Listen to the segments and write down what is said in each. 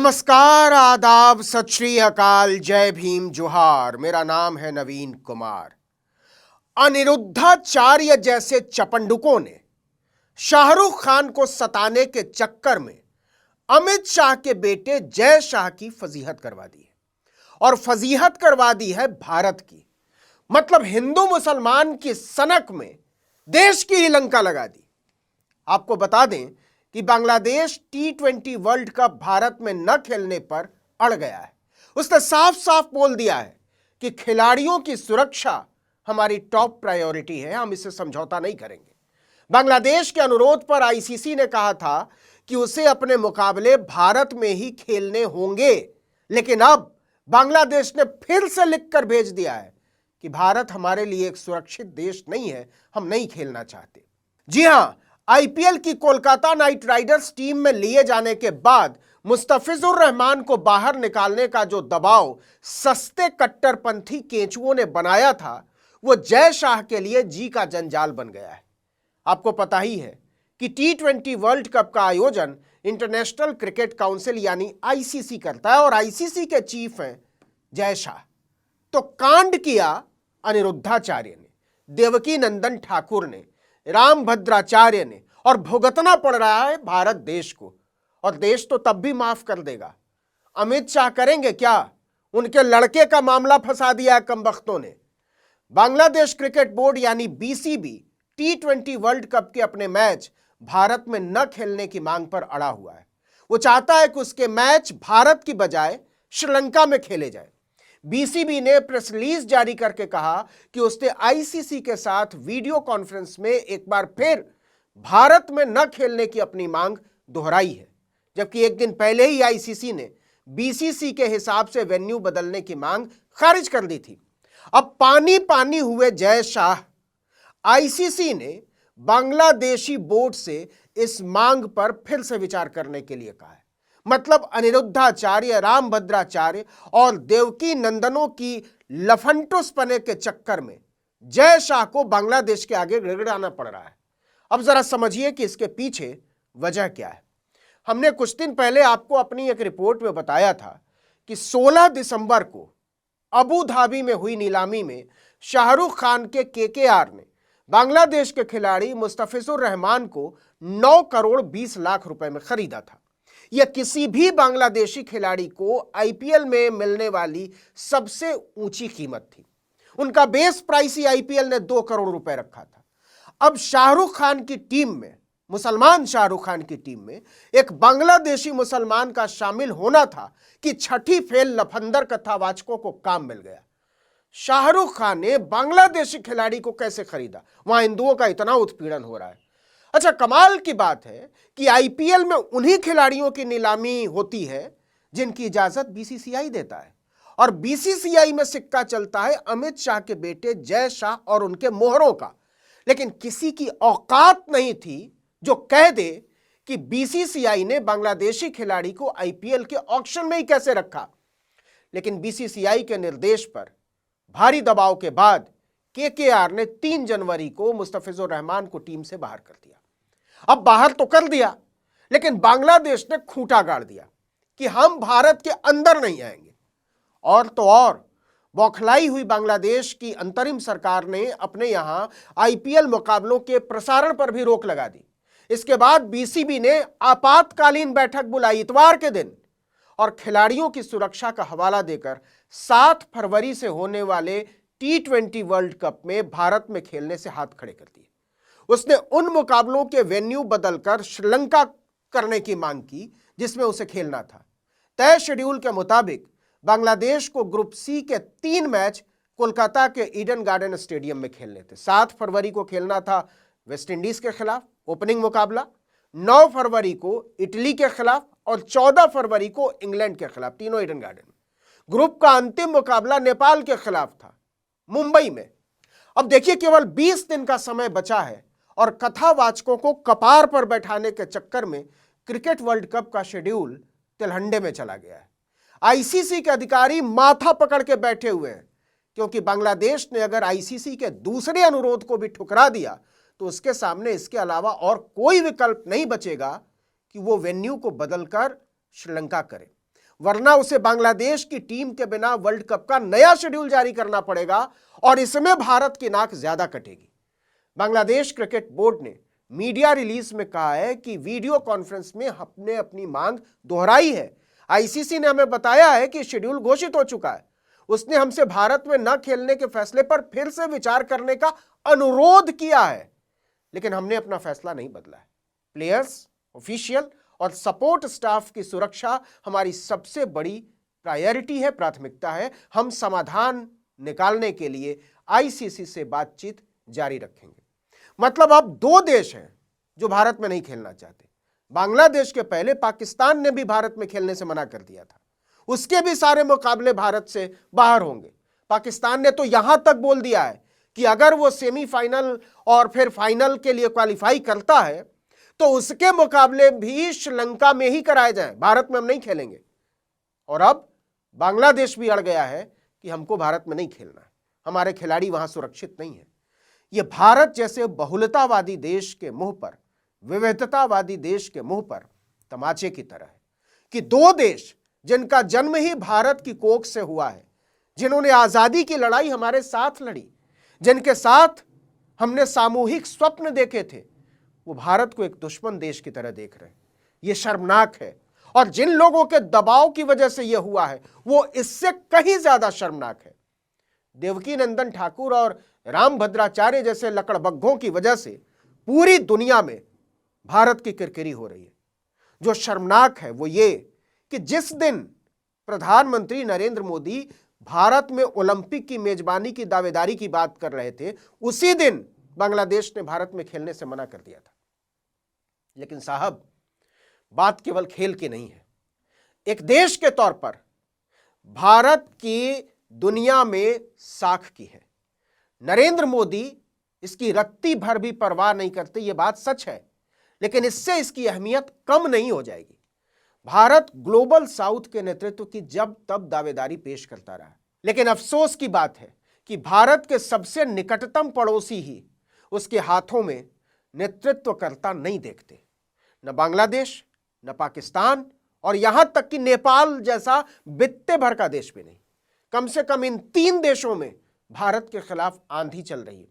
नमस्कार, आदाब, सत श्री अकाल, जय भीम, जोहार। मेरा नाम है नवीन कुमार। अनिरुद्धाचार्य जैसे चपंडुकों ने शाहरुख खान को सताने के चक्कर में अमित शाह के बेटे जय शाह की फजीहत करवा दी है, और फजीहत करवा दी है भारत की। मतलब हिंदू मुसलमान की सनक में देश की ही लंका लगा दी। आपको बता दें कि Bangladesh T20 world cup Bharat में न खेलने पर अड़ गया है। उसने साफ साफ बोल दिया है कि खिलाड़ियों की सुरक्षा हमारी टॉप प्रायोरिटी है, हम इससे समझौता नहीं करेंगे। बांग्लादेश के अनुरोध पर आईसीसी ने कहा था कि उसे अपने मुकाबले भारत में ही खेलने होंगे, लेकिन अब बांग्लादेश ने फिर से लिखकर भेज दिया है कि भारत हमारे लिए एक सुरक्षित देश नहीं है, हम नहीं खेलना चाहते। जी हां, आईपीएल की कोलकाता नाइट राइडर्स टीम में लिए जाने के बाद मुस्तफिजुर रहमान को बाहर निकालने का जो दबाव सस्ते कट्टरपंथी केंचुओं ने बनाया था, वो जय शाह के लिए जी का जंजाल बन गया है। आपको पता ही है कि T20 वर्ल्ड कप का आयोजन इंटरनेशनल क्रिकेट काउंसिल यानी आईसीसी करता है, और आईसीसी के चीफ हैं जय शाह। तो कांड किया अनिरुद्धाचार्य ने, देवकी नंदन ठाकुर ने, रामभद्राचार्य ने, और भुगतना पड़ रहा है भारत देश को। और देश तो तब भी माफ कर देगा। अमित शाह करेंगे क्या? उनके लड़के का मामला फंसा दिया है कमबख्तों ने। बांग्लादेश क्रिकेट बोर्ड यानी बीसीबी T20 वर्ल्ड कप के अपने मैच भारत में न खेलने की मांग पर अड़ा हुआ है। वो चाहता है कि उसके मैच भारत की बजाय श्रीलंका में खेले जाए। बीसीबी ने प्रेस रिलीज जारी करके कहा कि उसने आईसीसी के साथ वीडियो कॉन्फ्रेंस में एक बार फिर भारत में न खेलने की अपनी मांग दोहराई है, जबकि एक दिन पहले ही आईसीसी ने बीसीसी के हिसाब से वेन्यू बदलने की मांग खारिज कर दी थी। अब पानी पानी हुए जय शाह। आईसीसी ने बांग्लादेशी बोर्ड से इस मांग पर फिर से विचार करने के लिए कहा है। मतलब अनिरुद्धाचार्य, रामभद्राचार्य और देवकी नंदनों की लफंटुसपने के चक्कर में जय शाह को बांग्लादेश के आगे गिड़गिड़ाना पड़ रहा है। अब जरा समझिए कि इसके पीछे वजह क्या है। हमने कुछ दिन पहले आपको अपनी एक रिपोर्ट में बताया था कि 16 दिसंबर को अबू धाबी में हुई नीलामी में शाहरुख खान के केकेआर ने बांग्लादेश के खिलाड़ी मुस्तफिजुर रहमान को 9 करोड़ 20 लाख रुपए में खरीदा था। यह किसी भी बांग्लादेशी खिलाड़ी को आईपीएल में मिलने वाली सबसे ऊंची कीमत थी। उनका बेस प्राइस ही आईपीएल ने 2 करोड़ रुपए रखा था। अब शाहरुख खान की टीम में, मुसलमान शाहरुख खान की टीम में एक बांग्लादेशी मुसलमान का शामिल होना था कि छठी फेल लफंदर कथावाचकों को काम मिल गया। शाहरुख खान ने बांग्लादेशी खिलाड़ी को कैसे खरीदा? वहां हिंदुओं का इतना उत्पीड़न हो रहा है। अच्छा, कमाल की बात है कि आईपीएल में उन्हीं खिलाड़ियों की नीलामी होती है जिनकी इजाजत बीसीसीआई देता है, और बीसीसीआई में सिक्का चलता है अमित शाह के बेटे जय शाह और उनके मोहरों का। लेकिन किसी की औकात नहीं थी जो कह दे कि बीसीसीआई ने बांग्लादेशी खिलाड़ी को आईपीएल के ऑक्शन में ही कैसे रखा। लेकिन बीसीसीआई के निर्देश पर भारी दबाव के बाद केकेआर ने 3 जनवरी को मुस्तफिजुर रहमान को टीम से बाहर कर दिया। अब बाहर तो कर दिया, लेकिन बांग्लादेश ने खूंटा गाड़ दिया कि हम भारत के अंदर नहीं आएंगे। और तो और बौखलाई हुई बांग्लादेश की अंतरिम सरकार ने अपने यहां आईपीएल मुकाबलों के प्रसारण पर भी रोक लगा दी। इसके बाद बीसीबी ने आपातकालीन बैठक बुलाई इतवार के दिन, और खिलाड़ियों की सुरक्षा का हवाला देकर 7 फरवरी से होने वाले T20 वर्ल्ड कप में भारत में खेलने से हाथ खड़े कर दिए। उसने उन मुकाबलों के वेन्यू बदलकर श्रीलंका करने की मांग की जिसमें उसे खेलना था। तय शेड्यूल के मुताबिक बांग्लादेश को ग्रुप सी के 3 मैच कोलकाता के ईडन गार्डन स्टेडियम में खेलने थे। 7 फरवरी को खेलना था वेस्ट इंडीज के खिलाफ ओपनिंग मुकाबला, 9 फरवरी को इटली के खिलाफ, और 14 फरवरी को इंग्लैंड के खिलाफ, तीनों ईडन गार्डन में। ग्रुप का अंतिम मुकाबला नेपाल के खिलाफ था मुंबई में। अब देखिए, केवल 20 दिन का समय बचा है, और कथावाचकों को कपार पर बैठाने के चक्कर में क्रिकेट वर्ल्ड कप का शेड्यूल तिलहंडे में चला गया है। आईसीसी के अधिकारी माथा पकड़ के बैठे हुए हैं, क्योंकि बांग्लादेश ने अगर आईसीसी के दूसरे अनुरोध को भी ठुकरा दिया तो उसके सामने इसके अलावा और कोई विकल्प नहीं बचेगा कि वो वेन्यू को बदलकर श्रीलंका करे। वरना उसे बांग्लादेश की टीम के बिना वर्ल्ड कप का नया शेड्यूल जारी करना पड़ेगा और इसमें भारत की नाक ज्यादा कटेगी। बांग्लादेश क्रिकेट बोर्ड ने मीडिया रिलीज में कहा है कि वीडियो कॉन्फ्रेंस में हमने अपनी मांग दोहराई है। आईसीसी ने हमें बताया है कि शेड्यूल घोषित हो चुका है। उसने हमसे भारत में न खेलने के फैसले पर फिर से विचार करने का अनुरोध किया है, लेकिन हमने अपना फैसला नहीं बदला है। प्लेयर्स, ऑफिशियल और सपोर्ट स्टाफ की सुरक्षा हमारी सबसे बड़ी प्रायोरिटी है, प्राथमिकता है। हम समाधान निकालने के लिए आईसीसी से बातचीत जारी रखेंगे। मतलब अब दो देश हैं जो भारत में नहीं खेलना चाहते। बांग्लादेश के पहले पाकिस्तान ने भी भारत में खेलने से मना कर दिया था। उसके भी सारे मुकाबले भारत से बाहर होंगे। पाकिस्तान ने तो यहां तक बोल दिया है कि अगर वो सेमीफाइनल और फिर फाइनल के लिए क्वालिफाई करता है तो उसके मुकाबले भी श्रीलंका में ही कराए जाएं, भारत में हम नहीं खेलेंगे। और अब बांग्लादेश भी अड़ गया है कि हमको भारत में नहीं खेलना है, हमारे खिलाड़ी वहां सुरक्षित नहीं है। यह भारत जैसे बहुलतावादी देश के मुंह पर, विविधतावादी देश के मुंह पर तमाचे की तरह है कि दो देश जिनका जन्म ही भारत की कोख से हुआ है, जिन्होंने आजादी की लड़ाई हमारे साथ लड़ी, जिनके साथ हमने सामूहिक स्वप्न देखे थे, वो भारत को एक दुश्मन देश की तरह देख रहे हैं। यह शर्मनाक है। और जिन लोगों के दबाव की वजह से यह हुआ है वो इससे कहीं ज्यादा शर्मनाक है। देवकी नंदन ठाकुर और रामभद्राचार्य जैसे लकड़बग्घों की वजह से पूरी दुनिया में भारत की किरकिरी हो रही है। जो शर्मनाक है वो ये कि जिस दिन प्रधानमंत्री नरेंद्र मोदी भारत में ओलंपिक की मेजबानी की दावेदारी की बात कर रहे थे, उसी दिन बांग्लादेश ने भारत में खेलने से मना कर दिया था। लेकिन साहब, बात केवल खेल की नहीं है। एक देश के तौर पर भारत की दुनिया में साख की है। नरेंद्र मोदी इसकी रत्ती भर भी परवाह नहीं करते, यह बात सच है, लेकिन इससे इसकी अहमियत कम नहीं हो जाएगी। भारत ग्लोबल साउथ के नेतृत्व की जब तब दावेदारी पेश करता रहा, लेकिन अफसोस की बात है कि भारत के सबसे निकटतम पड़ोसी ही उसके हाथों में नेतृत्वकर्ता नहीं देखते। न बांग्लादेश, न पाकिस्तान और यहां तक कि नेपाल जैसा बित्ते भर का देश भी नहीं। कम से कम इन तीन देशों में भारत के खिलाफ आंधी चल रही है।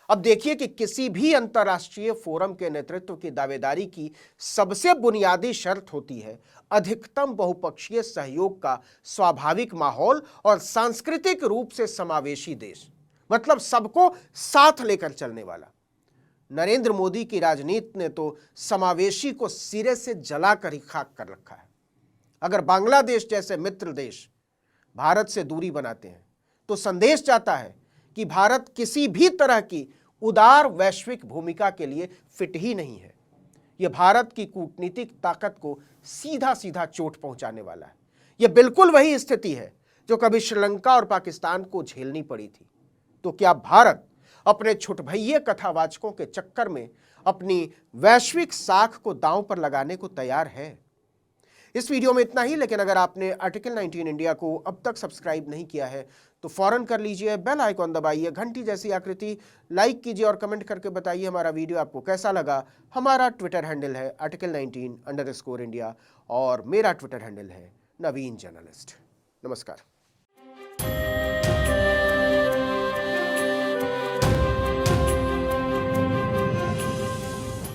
अब देखिए कि किसी भी अंतर्राष्ट्रीय फोरम के नेतृत्व की दावेदारी की सबसे बुनियादी शर्त होती है अधिकतम बहुपक्षीय सहयोग का स्वाभाविक माहौल और सांस्कृतिक रूप से समावेशी देश, मतलब सबको साथ लेकर चलने वाला। नरेंद्र मोदी की राजनीति ने तो समावेशी को सिरे से जलाकर ही खाक कर रखा है। अगर बांग्लादेश जैसे मित्र देश भारत से दूरी बनाते हैं तो संदेश जाता है कि भारत किसी भी तरह की उदार वैश्विक भूमिका के लिए फिट ही नहीं है। यह भारत की कूटनीतिक ताकत को सीधा सीधा चोट पहुंचाने वाला है। यह बिल्कुल वही स्थिति है जो कभी श्रीलंका और पाकिस्तान को झेलनी पड़ी थी। तो क्या भारत अपने छुटभइये कथावाचकों के चक्कर में अपनी वैश्विक साख को दांव पर लगाने को तैयार है? इस वीडियो में इतना ही, लेकिन अगर आपने आर्टिकल 19 इंडिया को अब तक सब्सक्राइब नहीं किया है तो फौरन कर लीजिए, बेल आइकॉन दबाइए, घंटी जैसी आकृति लाइक कीजिए और कमेंट करके बताइए हमारा वीडियो आपको कैसा लगा। हमारा ट्विटर हैंडल है article19_India और मेरा ट्विटर हैंडल है नवीन जर्नलिस्ट। नमस्कार।